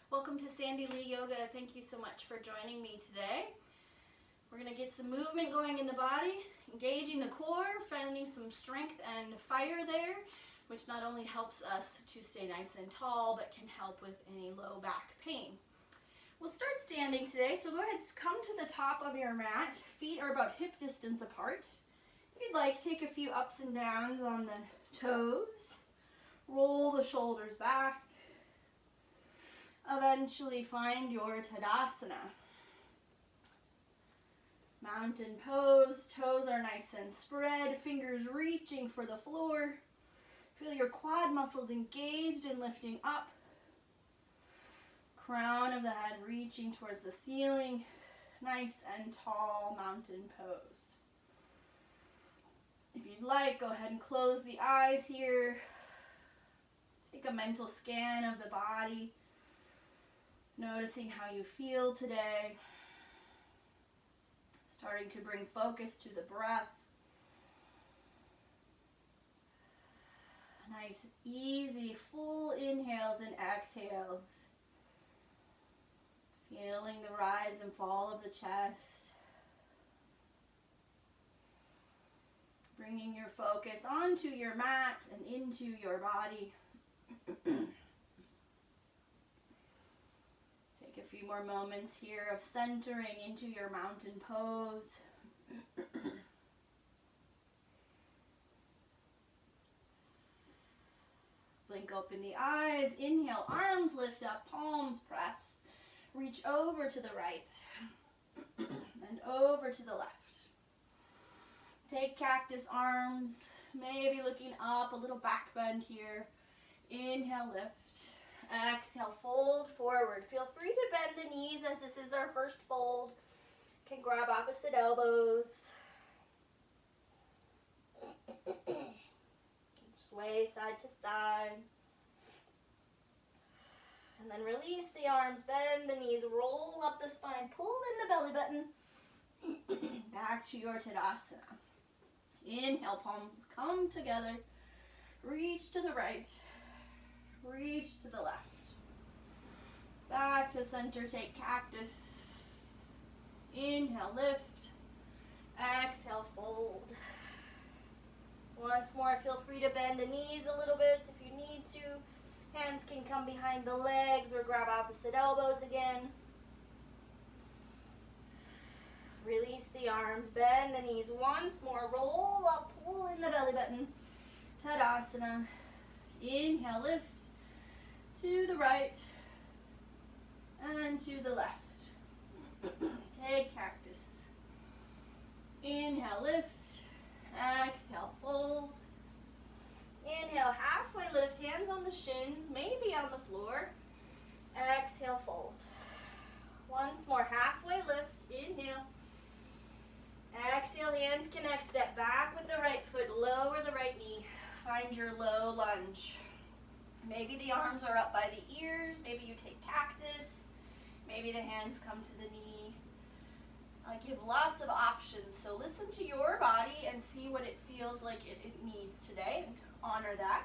Welcome to Sandy Lee Yoga. Thank you so much for joining me today. We're going to get some movement going in the body, engaging the core, finding some strength and fire there, which not only helps us to stay nice and tall, but can help with any low back pain. We'll start standing today, so go ahead, come to the top of your mat. Feet are about hip distance apart. If you'd like, take a few ups and downs on the toes. Roll the shoulders back. Eventually find your Tadasana. Mountain pose, toes are nice and spread, fingers reaching for the floor. Feel your quad muscles engaged and lifting up. Crown of the head reaching towards the ceiling. Nice and tall mountain pose. If you'd like, go ahead and close the eyes here. Take a mental scan of the body. Noticing how you feel today. Starting to bring focus to the breath. Nice, easy, full inhales and exhales. Feeling the rise and fall of the chest. Bringing your focus onto your mat and into your body. Take a few more moments here of centering into your mountain pose. Blink open the eyes. Inhale, arms lift up, palms press. Reach over to the right and over to the left. Take cactus arms, maybe looking up, a little back bend here. Inhale, lift. Exhale, fold forward. Feel free to bend the knees as this is our first fold. Can grab opposite elbows. Sway side to side. And then release the arms, bend the knees, roll up the spine, pull in the belly button. Back to your Tadasana. Inhale, palms come together. Reach to the right. Reach to the left. Back to center, take cactus. Inhale, lift. Exhale, fold. Once more, feel free to bend the knees a little bit if you need to. Hands can come behind the legs or grab opposite elbows again. Release the arms, bend the knees once more. Roll up, pull in the belly button. Tadasana. Inhale, lift. To the right and to the left. Take cactus. Inhale, lift. Exhale, fold. Inhale, halfway lift, hands on the shins, maybe on the floor. Exhale, fold. Once more, halfway lift. Inhale. Exhale, hands connect, step back with the right foot, lower the right knee. Find your low lunge. Maybe the arms are up by the ears, maybe you take cactus, maybe the hands come to the knee. I give lots of options, so listen to your body and see what it feels like it needs today and honor that.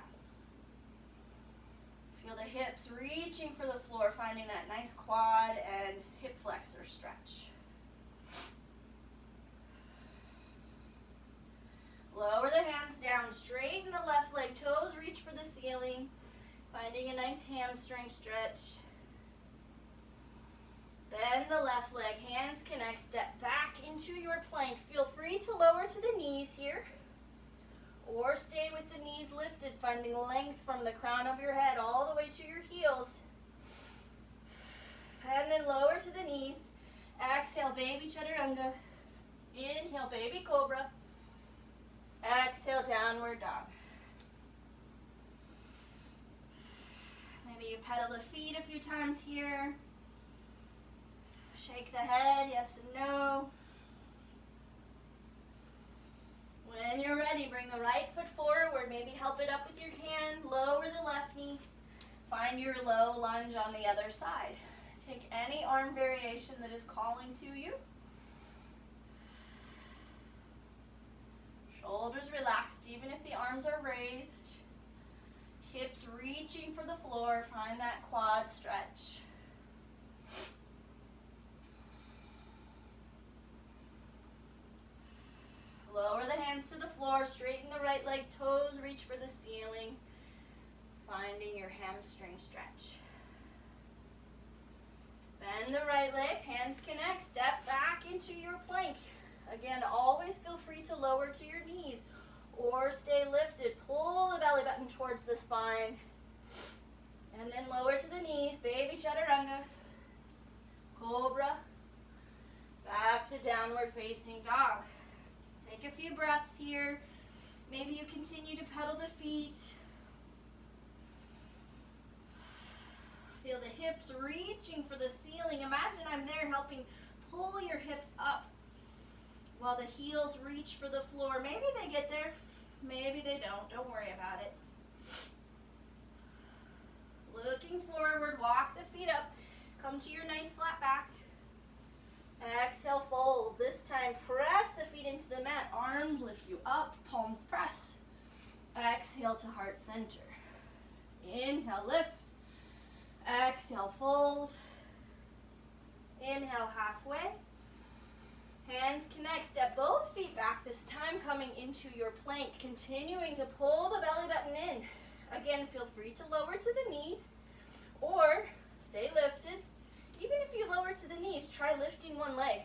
Feel the hips reaching for the floor, finding that nice quad and hip flexor stretch. Lower the hands down, straighten the left leg, toes reach for the ceiling. Finding a nice hamstring stretch. Bend the left leg, hands connect, step back into your plank. Feel free to lower to the knees here. Or stay with the knees lifted, finding length from the crown of your head all the way to your heels. And then lower to the knees. Exhale, baby chaturanga. Inhale, baby cobra. Exhale, downward dog. Maybe you pedal the feet a few times here. Shake the head, yes and no. When you're ready, bring the right foot forward. Maybe help it up with your hand. Lower the left knee. Find your low lunge on the other side. Take any arm variation that is calling to you. Shoulders relaxed, even if the arms are raised. Hips reaching for the floor. Find that quad stretch. hands to the floor, straighten the right leg, toes reach for the ceiling, finding your hamstring stretch. Bend the right leg, hands connect, step back into your plank. Again, always feel free to lower to your knees or stay lifted. Pull the belly button towards the spine. And then lower to the knees, baby chaturanga, cobra, back to downward facing dog. Take a few breaths here. Maybe you continue to pedal the feet. Feel the hips reaching for the ceiling. Imagine I'm there helping pull your hips up while the heels reach for the floor. Maybe they get there, maybe they don't. Don't worry about it. Looking forward, walk the feet up. Come to your nice flat back. Exhale, fold. This time, press the feet into the mat. Arms lift you up, palms press. Exhale to heart center. Inhale, lift. Exhale, fold. Inhale, halfway. Hands connect. Step both feet back. This time coming into your plank. Continuing to pull the belly button in. Again, feel free to lower to the knees or stay lifted. Even if you lower to the knees, try lifting one leg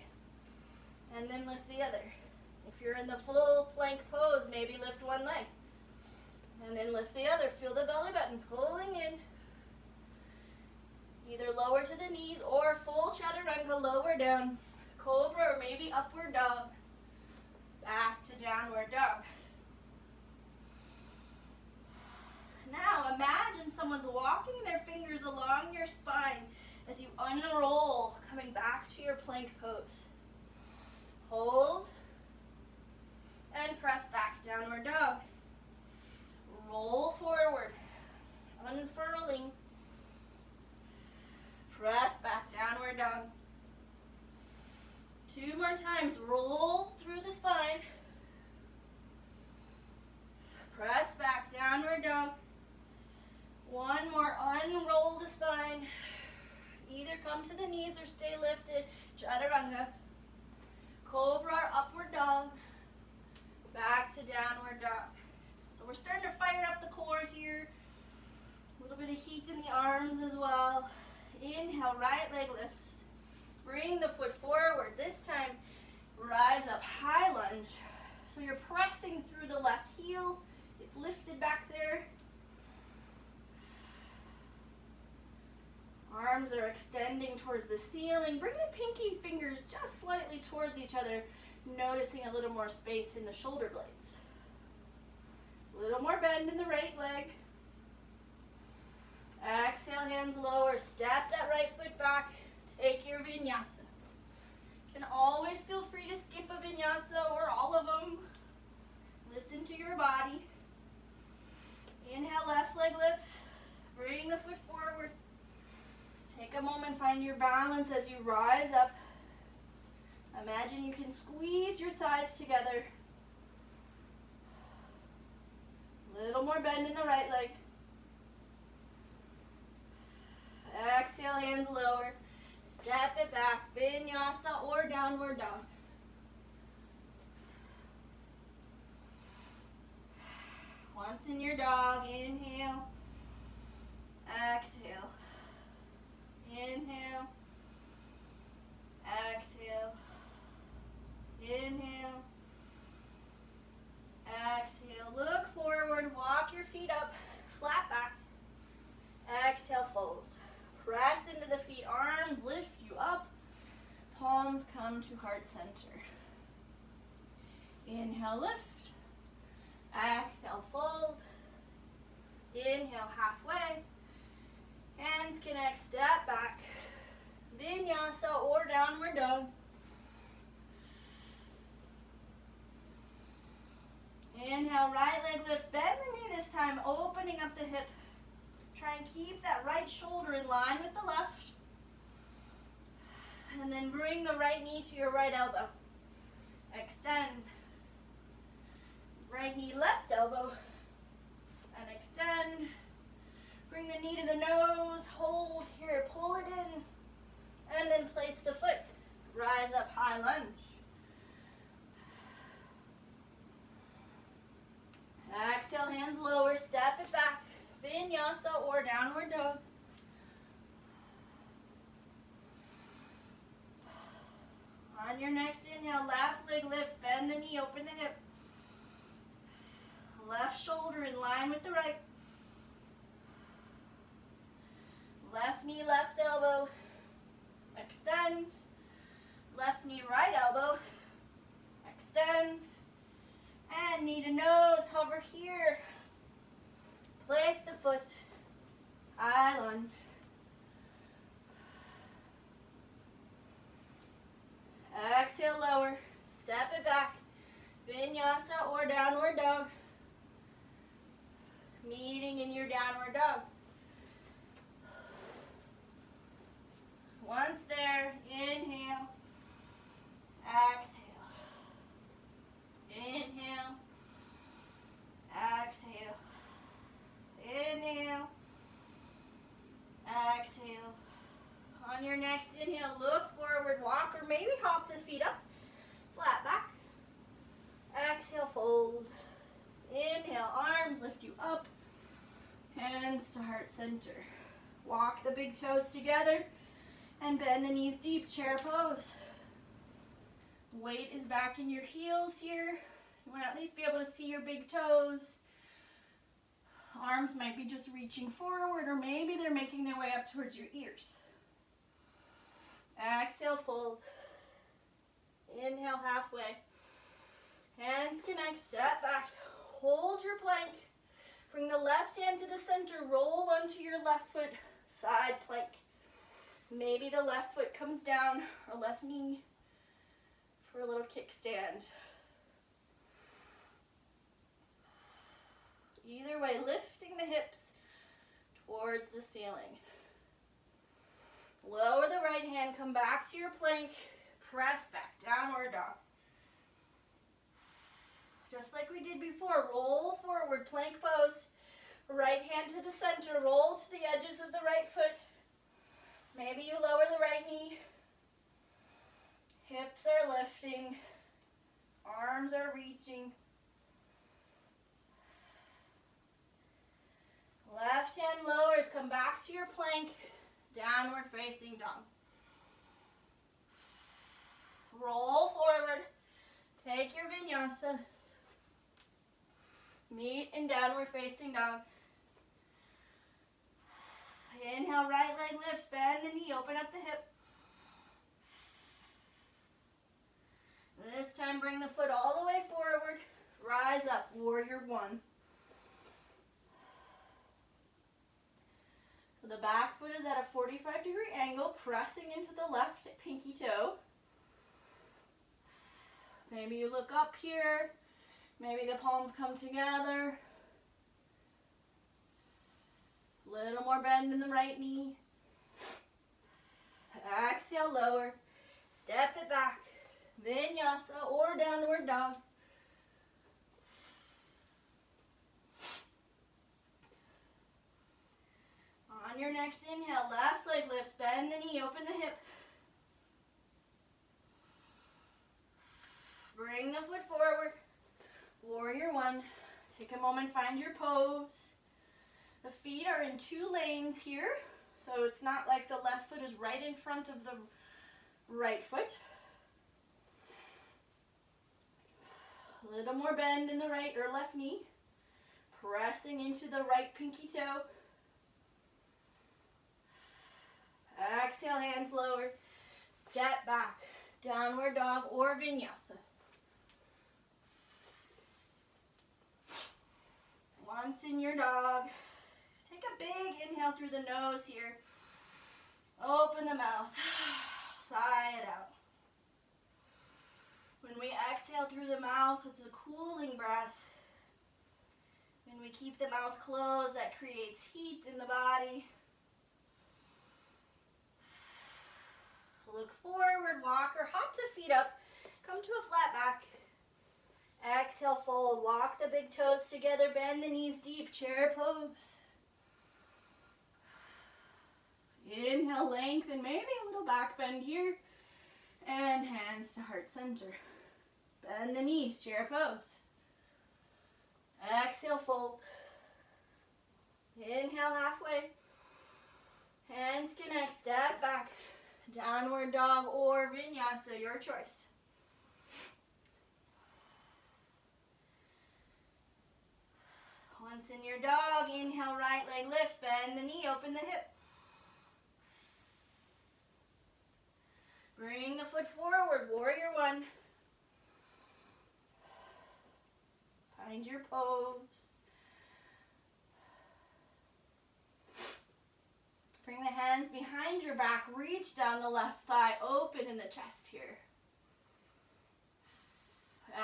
and then lift the other. If you're in the full plank pose, maybe lift one leg and then lift the other. Feel the belly button pulling in. Either lower to the knees or full chaturanga, lower down. Cobra or maybe upward dog. Back to downward dog. Now imagine someone's walking their fingers along your spine as you unroll, coming back to your plank pose. Hold and press back, downward dog. Roll forward, unfurling. Press back, downward dog. 2 more times, roll through the spine. Press back, downward dog. 1 more, unroll the spine. Either come to the knees or stay lifted. Chaturanga. Cobra or upward dog. Back to downward dog. So we're starting to fire up the core here. A little bit of heat in the arms as well. Inhale, right leg lifts. Bring the foot forward. This time, rise up, high lunge. So you're pressing through the left heel. It's lifted back there. Arms are extending towards the ceiling. Bring the pinky fingers just slightly towards each other, noticing a little more space in the shoulder blades. A little more bend in the right leg. Exhale, hands lower. Step that right foot back. Take your vinyasa. Can always feel free to skip a vinyasa or all of them. Listen to your body. Inhale, left leg lift. Bring the foot forward. Take a moment, find your balance as you rise up. Imagine you can squeeze your thighs together. Little more bend in the right leg. Exhale, hands lower. Step it back, vinyasa or downward dog. Once in your dog, inhale, exhale, inhale, exhale, inhale, exhale. Look forward, walk your feet up, flat back. Exhale, fold. Press into the feet, arms lift you up. Palms come to heart center. Inhale, lift. Exhale, fold. Inhale, halfway. Hands connect, step back. Vinyasa or downward dog. Inhale, right leg lifts. Bend the knee this time, opening up the hip. Try and keep that right shoulder in line with the left. And then bring the right knee to your right elbow. Extend. Right knee, left elbow. And extend. Bring the knee to the nose. Hold here. Pull it in. And then place the foot. Rise up, high lunge. On your next inhale, left leg lifts, bend the knee, open the hip. Left shoulder in line with the right. Left knee, left elbow. Extend. Left knee, right elbow. Extend. And knee to nose, hover here. Place the foot. High lunge. Exhale, lower. Step it back. Vinyasa or downward dog. Meeting in your downward dog. Once there, inhale. Exhale. Inhale. Exhale. Inhale. Exhale. On your next inhale, look forward, walk, or maybe hop the feet up. Flat back. Exhale, fold. Inhale, arms lift you up. Hands to heart center. Walk the big toes together and bend the knees deep, chair pose. Weight is back in your heels here. You want to at least be able to see your big toes. Arms might be just reaching forward, or maybe they're making their way up towards your ears. Exhale, fold. Inhale, halfway. Hands connect, step back. Hold your plank. Bring the left hand to the center. Roll onto your left foot, side plank. Maybe the left foot comes down, or left knee for a little kickstand. Either way, lifting the hips towards the ceiling. Lower the right hand, come back to your plank, press back, downward dog. Just like we did before, roll forward, plank pose. Right hand to the center, roll to the edges of the right foot. Maybe you lower the right knee. Hips are lifting. Arms are reaching. Left hand lowers, come back to your plank. Downward facing dog. Roll forward. Take your vinyasa. Meet in downward facing dog. Inhale, right leg lifts, bend the knee, open up the hip. This time bring the foot all the way forward. Rise up, warrior one. So the back foot is at a 45-degree angle, pressing into the left pinky toe. Maybe you look up here. Maybe the palms come together. Little more bend in the right knee. Exhale, lower. Step it back. Vinyasa or downward dog. On your next inhale, left leg lifts, bend the knee, open the hip. Bring the foot forward. Warrior one. Take a moment, find your pose. The feet are in two lanes here, so it's not like the left foot is right in front of the right foot. A little more bend in the right or left knee. Pressing into the right pinky toe. Exhale, hands lower. Step back. Downward dog or vinyasa. Once in your dog. Take a big inhale through the nose here. Open the mouth. Sigh it out. When we exhale through the mouth, it's a cooling breath. When we keep the mouth closed, that creates heat in the body. Look forward, walk or hop the feet up. Come to a flat back. Exhale, fold. Walk the big toes together. Bend the knees deep. Chair pose. Inhale, lengthen. Maybe a little back bend here. And hands to heart center. Bend the knees. Chair pose. Exhale, fold. Inhale, halfway. Hands connect. Step back. Downward dog or vinyasa, your choice. Once in your dog, inhale, right leg lifts, bend the knee, open the hip. Bring the foot forward, warrior one. Find your pose. Bring the hands behind your back, reach down the left thigh, open in the chest here.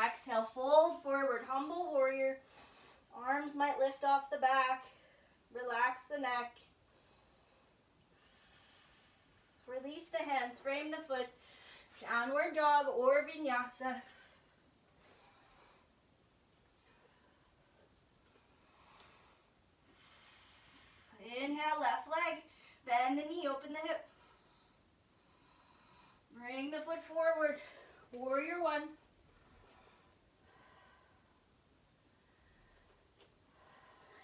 Exhale, fold forward, humble warrior. Arms might lift off the back. Relax the neck. Release the hands, frame the foot. Downward dog or vinyasa. Inhale, left leg. Bend the knee, open the hip. Bring the foot forward. Warrior one.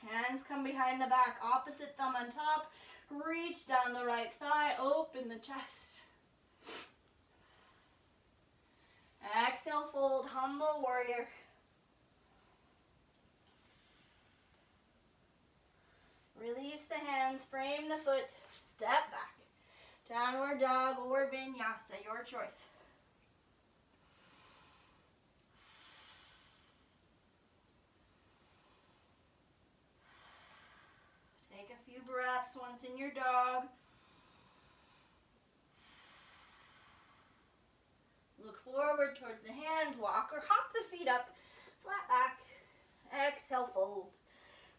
Hands come behind the back, opposite thumb on top. Reach down the right thigh, open the chest. Exhale, fold, humble warrior. Release the hands, frame the foot, step back. Downward dog or vinyasa, your choice. Take a few breaths once in your dog. Look forward towards the hands, walk or hop the feet up, flat back. Exhale, fold.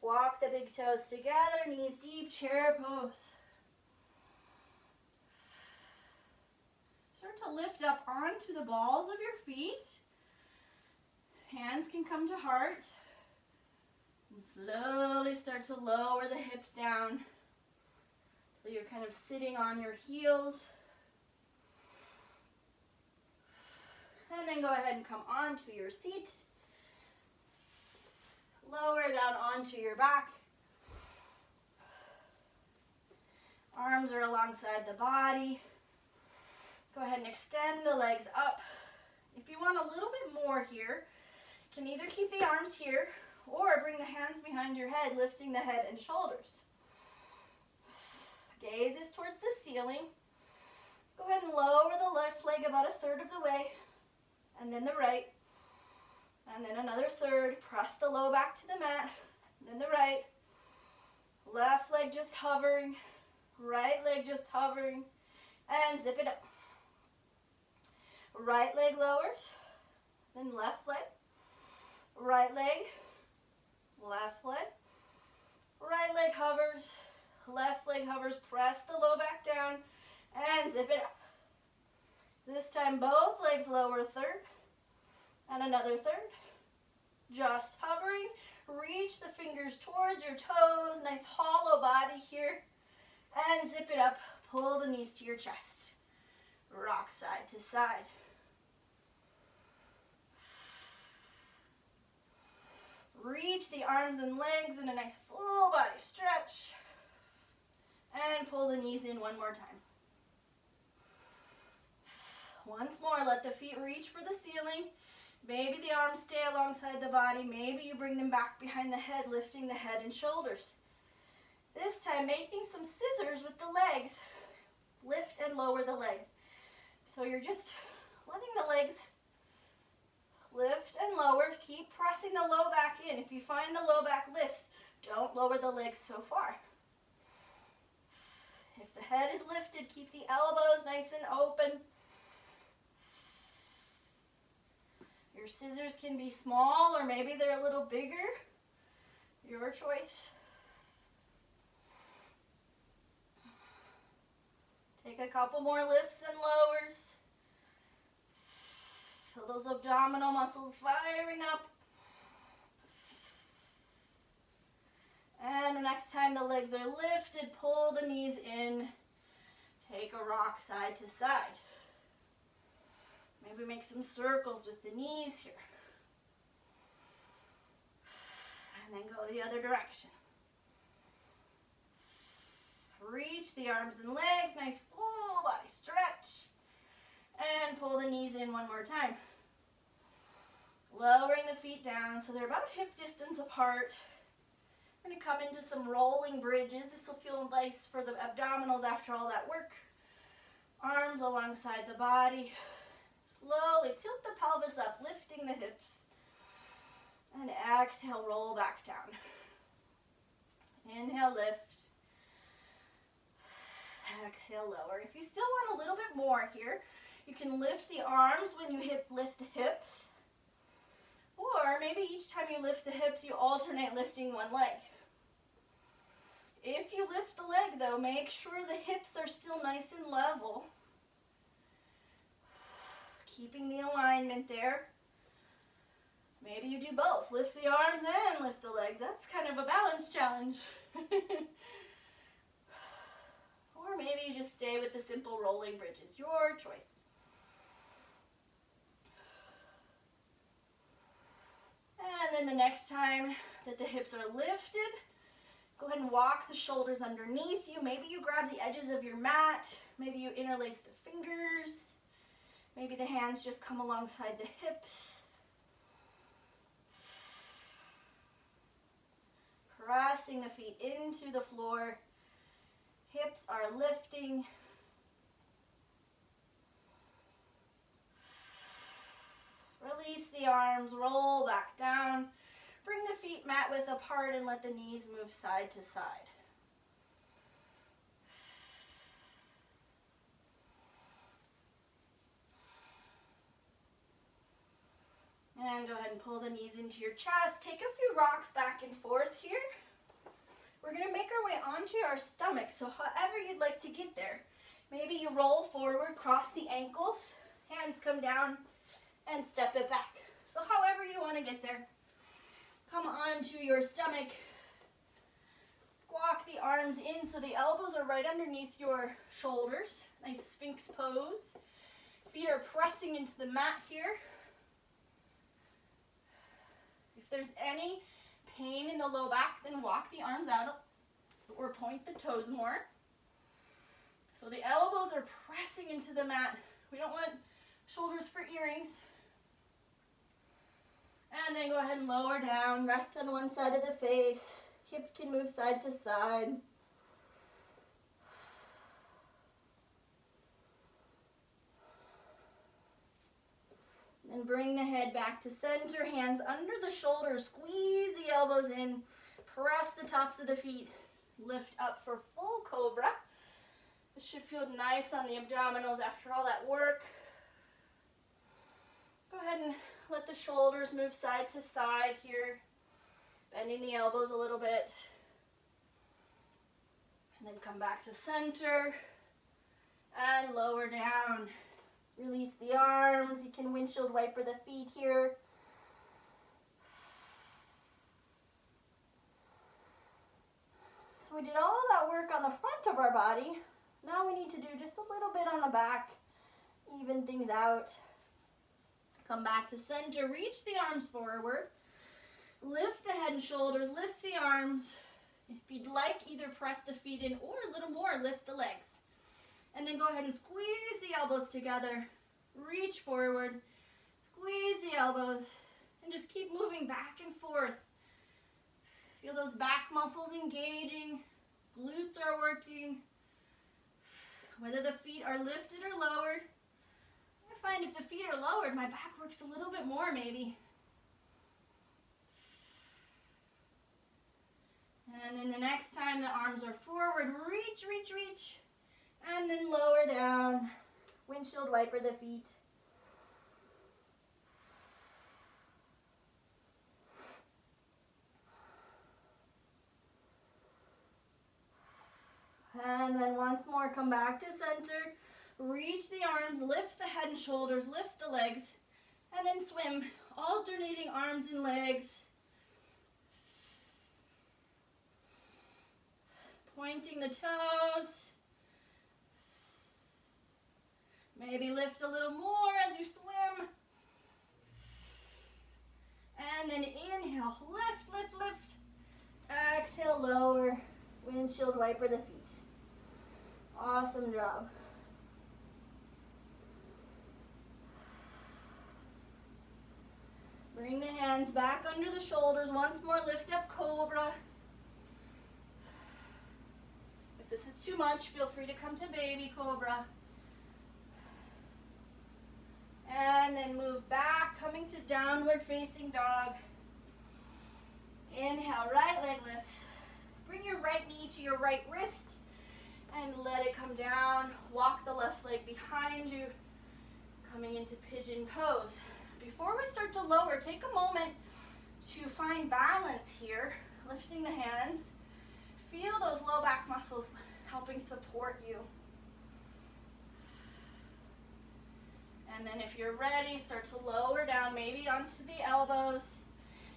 Walk the big toes together, knees deep, chair pose. Start to lift up onto the balls of your feet. Hands can come to heart. And slowly start to lower the hips down so you're kind of sitting on your heels. And then go ahead and come onto your seat. Lower down onto your back. Arms are alongside the body. Go ahead and extend the legs up. If you want a little bit more here, you can either keep the arms here or bring the hands behind your head, lifting the head and shoulders. Gaze is towards the ceiling. Go ahead and lower the left leg about a third of the way, and then the right, and then another third. Press the low back to the mat, then the right. Left leg just hovering, right leg just hovering, and zip it up. Right leg lowers, then left leg, right leg, left leg, right leg hovers, left leg hovers. Press the low back down and zip it up. This time both legs lower, third, and another third. Just hovering. Reach the fingers towards your toes. Nice hollow body here. And zip it up. Pull the knees to your chest. Rock side to side. Reach the arms and legs in a nice full body stretch. And pull the knees in one more time. Once more, let the feet reach for the ceiling. Maybe the arms stay alongside the body. Maybe you bring them back behind the head, lifting the head and shoulders. This time, making some scissors with the legs. Lift and lower the legs. So you're just letting the legs lift and lower. Keep pressing the low back in. If you find the low back lifts, don't lower the legs so far. If the head is lifted, keep the elbows nice and open. Your scissors can be small or maybe they're a little bigger. Your choice. Take a couple more lifts and lowers. Feel those abdominal muscles firing up. And next time the legs are lifted, pull the knees in. Take a rock side to side. Maybe make some circles with the knees here. And then go the other direction. Reach the arms and legs, nice full body stretch. And pull the knees in one more time. Lowering the feet down so they're about hip distance apart. We're going to come into some rolling bridges. This will feel nice for the abdominals after all that work. Arms alongside the body. Slowly tilt the pelvis up, lifting the hips. And exhale, roll back down. Inhale, lift. Exhale, lower. If you still want a little bit more here, you can lift the arms when you lift the hips. Or maybe each time you lift the hips, you alternate lifting one leg. If you lift the leg though, make sure the hips are still nice and level. Keeping the alignment there. Maybe you do both. Lift the arms and lift the legs. That's kind of a balance challenge. Or maybe you just stay with the simple rolling bridges. Your choice. And then the next time that the hips are lifted, go ahead and walk the shoulders underneath you. Maybe you grab the edges of your mat. Maybe you interlace the fingers. Maybe the hands just come alongside the hips. Pressing the feet into the floor. Hips are lifting. Release the arms, roll back down. Bring the feet mat width apart and let the knees move side to side. And go ahead and pull the knees into your chest. Take a few rocks back and forth here. We're going to make our way onto our stomach, so however you'd like to get there. Maybe you roll forward, cross the ankles, hands come down, and step it back. So however you want to get there. Come onto your stomach. Walk the arms in so the elbows are right underneath your shoulders. Nice Sphinx pose. Feet are pressing into the mat here. If there's any pain in the low back, then walk the arms out or point the toes more. So the elbows are pressing into the mat. We don't want shoulders for earrings. And then go ahead and lower down. Rest on one side of the face. Hips can move side to side. Then bring the head back to center, hands under the shoulders, squeeze the elbows in, press the tops of the feet, lift up for full cobra. This should feel nice on the abdominals after all that work. Go ahead and let the shoulders move side to side here, bending the elbows a little bit. And then come back to center and lower down. Release the arms. You can windshield wiper the feet here. So we did all that work on the front of our body. Now we need to do just a little bit on the back. Even things out. Come back to center. Reach the arms forward. Lift the head and shoulders. Lift the arms. If you'd like, either press the feet in or a little more, lift the legs. And then go ahead and squeeze the elbows together. Reach forward. Squeeze the elbows. And just keep moving back and forth. Feel those back muscles engaging. Glutes are working. Whether the feet are lifted or lowered. I find if the feet are lowered, my back works a little bit more maybe. And then the next time the arms are forward, reach, reach, reach. And then lower down. Windshield wiper the feet. And then once more, come back to center. Reach the arms, lift the head and shoulders, lift the legs. And then swim, alternating arms and legs. Pointing the toes. Maybe lift a little more as you swim. And then inhale, lift, lift, lift. Exhale, lower. Windshield wiper the feet. Awesome job. Bring the hands back under the shoulders. Once more, lift up cobra. If this is too much, feel free to come to baby cobra. And then move back, coming to downward facing dog. Inhale, right leg lift. Bring your right knee to your right wrist and let it come down. Walk the left leg behind you, coming into pigeon pose. Before we start to lower, take a moment to find balance here, lifting the hands. Feel those low back muscles helping support you. And then if you're ready, start to lower down, maybe onto the elbows,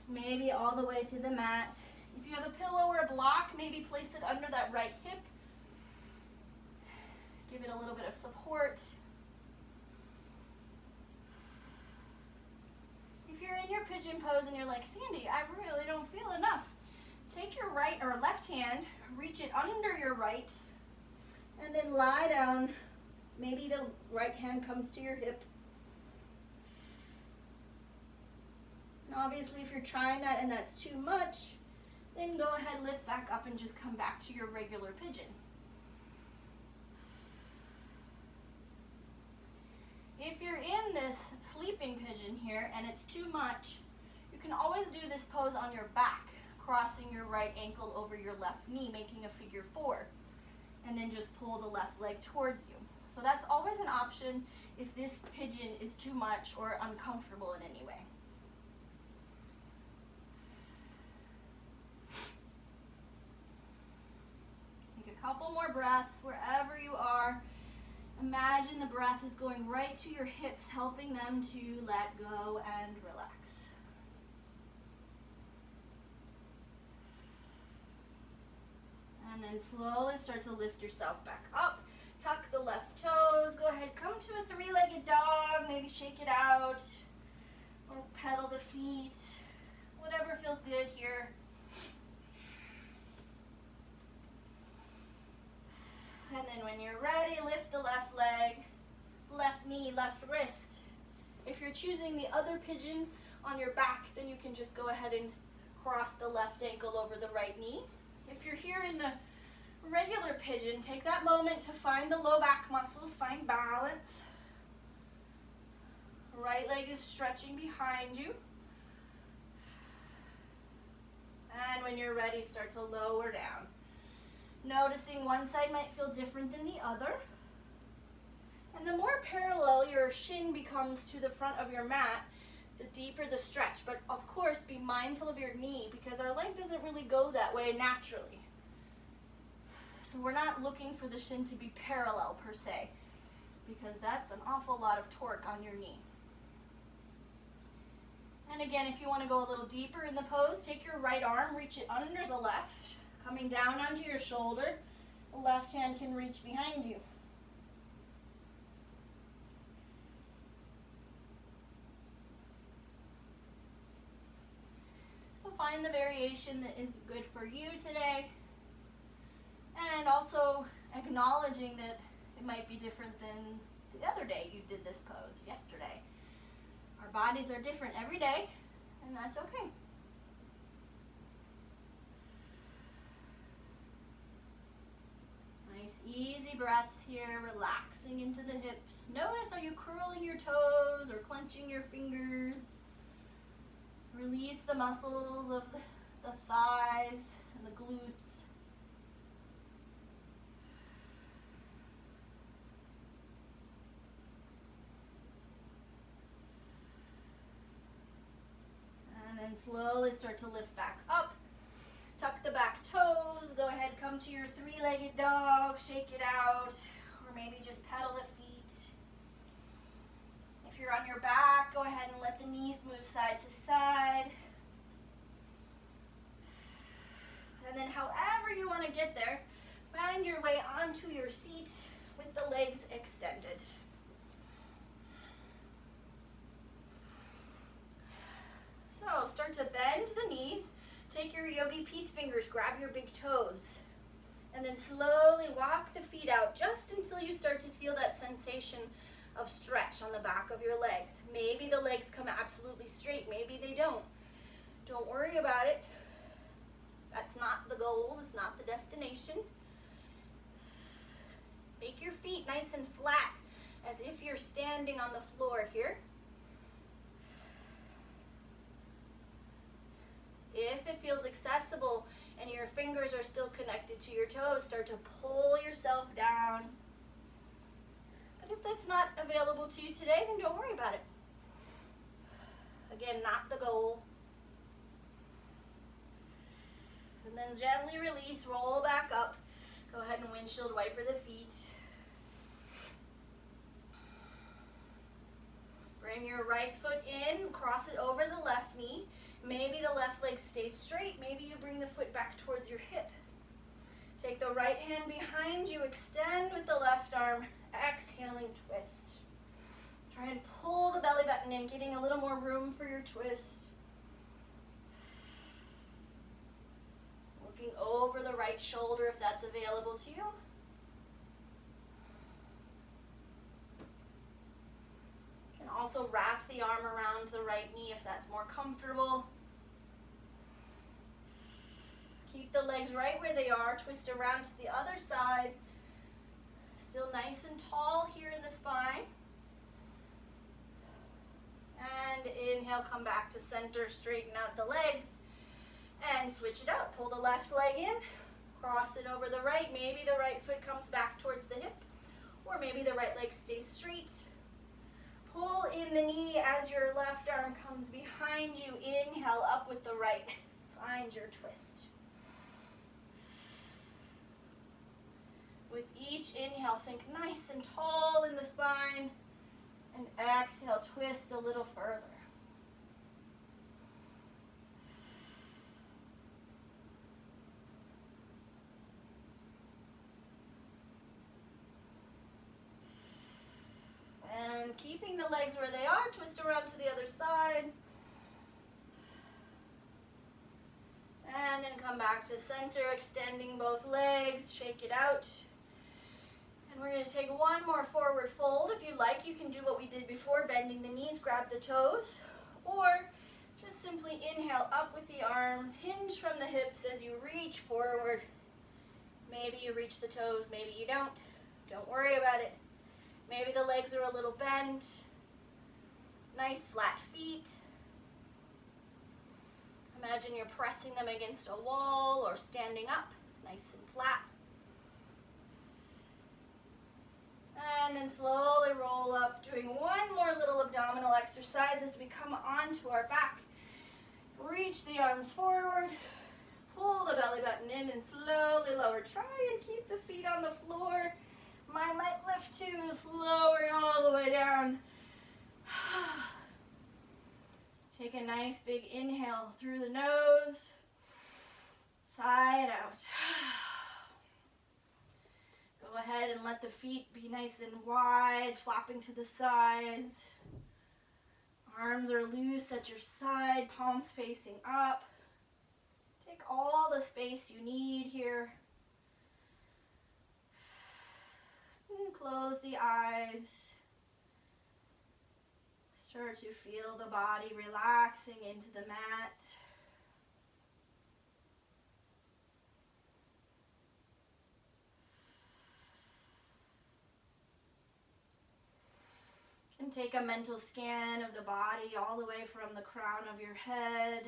maybe all the way to the mat. If you have a pillow or a block, maybe place it under that right hip. Give it a little bit of support. If you're in your pigeon pose and you're like, Sandy, I really don't feel enough, take your right or left hand, reach it under your right, and then lie down. Maybe the right hand comes to your hip. And obviously, if you're trying that and that's too much, then go ahead, lift back up and just come back to your regular pigeon. If you're in this sleeping pigeon here and it's too much, you can always do this pose on your back, crossing your right ankle over your left knee, making a figure 4, and then just pull the left leg towards you. So that's always an option if this pigeon is too much or uncomfortable in any way. Take a couple more breaths wherever you are. Imagine the breath is going right to your hips, helping them to let go and relax. And then slowly start to lift yourself back up. Tuck the left toes. Go ahead, come to a 3-legged dog. Maybe shake it out or pedal the feet. Whatever feels good here. And then when you're ready, lift the left leg, left knee, left wrist. If you're choosing the other pigeon on your back, then you can just go ahead and cross the left ankle over the right knee. If you're here in the regular pigeon, take that moment to find the low back muscles, find balance. Right leg is stretching behind you. And when you're ready, start to lower down. Noticing one side might feel different than the other. And the more parallel your shin becomes to the front of your mat, the deeper the stretch. But of course, be mindful of your knee because our leg doesn't really go that way naturally. So we're not looking for the shin to be parallel per se, because that's an awful lot of torque on your knee. And again, if you want to go a little deeper in the pose, take your right arm, reach it under the left, coming down onto your shoulder. The left hand can reach behind you. So find the variation that is good for you today. And also acknowledging that it might be different than the other day you did this pose, yesterday. Our bodies are different every day, and that's okay. Nice easy breaths here, relaxing into the hips. Notice, are you curling your toes or clenching your fingers? Release the muscles of the thighs and the glutes. And then slowly start to lift back up. Tuck the back toes. Go ahead, come to your 3-legged dog. Shake it out. Or maybe just pedal the feet. If you're on your back, go ahead and let the knees move side to side. And then however you want to get there, find your way onto your seat with the legs extended. So start to bend the knees. Take your yogi peace fingers, grab your big toes, and then slowly walk the feet out just until you start to feel that sensation of stretch on the back of your legs. Maybe the legs come absolutely straight, maybe they don't. Don't worry about it. That's not the goal, it's not the destination. Make your feet nice and flat as if you're standing on the floor here. If it feels accessible and your fingers are still connected to your toes, start to pull yourself down. But if that's not available to you today, then don't worry about it. Again, not the goal. And then gently release, roll back up. Go ahead and windshield wiper the feet. Bring your right foot in, cross it over the left knee. Maybe the left leg stays straight. Maybe you bring the foot back towards your hip. Take the right hand behind you, extend with the left arm, exhaling, twist. Try and pull the belly button in, getting a little more room for your twist. Looking over the right shoulder if that's available to you. You can also wrap the arm around the right knee if that's more comfortable. Keep the legs right where they are. Twist around to the other side. Still nice and tall here in the spine. And inhale, come back to center, straighten out the legs. And switch it out. Pull the left leg in, cross it over the right. Maybe the right foot comes back towards the hip, or maybe the right leg stays straight. Pull in the knee as your left arm comes behind you. Inhale, up with the right. Find your twist. With each inhale, think nice and tall in the spine, and exhale, twist a little further. And keeping the legs where they are, twist around to the other side. And then come back to center, extending both legs, shake it out. And we're going to take one more forward fold. If you like, you can do what we did before, bending the knees, grab the toes, or just simply inhale up with the arms, hinge from the hips as you reach forward. Maybe you reach the toes, maybe you don't. Don't worry about it. Maybe the legs are a little bent. Nice flat feet. Imagine you're pressing them against a wall or standing up, nice and flat. And then slowly roll up, doing one more little abdominal exercise as we come onto our back. Reach the arms forward, pull the belly button in and slowly lower. Try and keep the feet on the floor. Mine might lift too, lowering all the way down. Take a nice big inhale through the nose, sigh it out. Go ahead and let the feet be nice and wide, flapping to the sides. Arms are loose at your side, palms facing up. Take all the space you need here. And close the eyes. Start to feel the body relaxing into the mat. You can take a mental scan of the body all the way from the crown of your head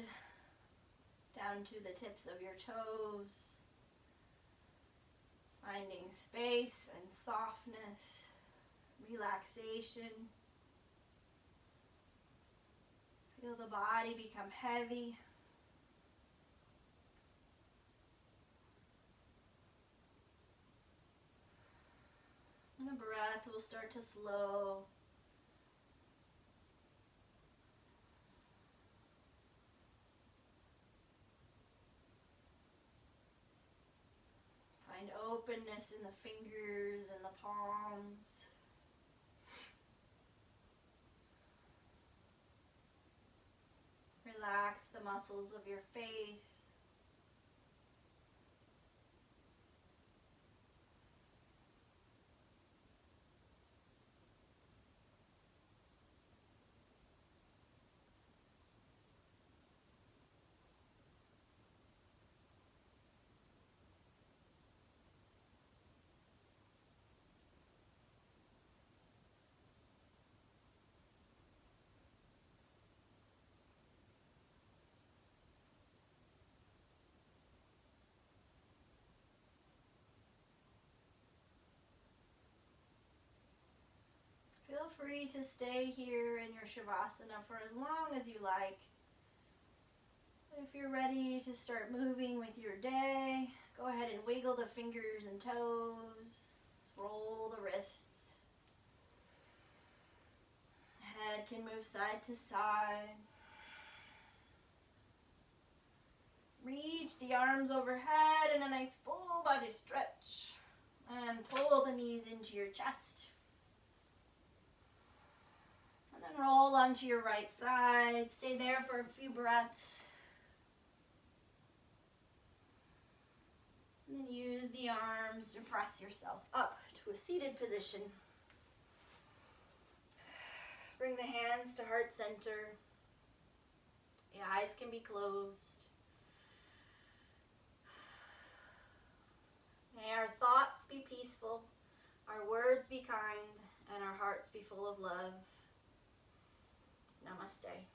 down to the tips of your toes. Finding space and softness, relaxation. Feel the body become heavy. And the breath will start to slow. Find openness in the fingers and the palms. Relax the muscles of your face. free to stay here in your Shavasana for as long as you like. But if you're ready to start moving with your day, go ahead and wiggle the fingers and toes, roll the wrists. Head can move side to side. Reach the arms overhead in a nice full body stretch. And pull the knees into your chest. And then roll onto your right side. Stay there for a few breaths. And then use the arms to press yourself up to a seated position. Bring the hands to heart center. The eyes can be closed. May our thoughts be peaceful, our words be kind, and our hearts be full of love. Namaste.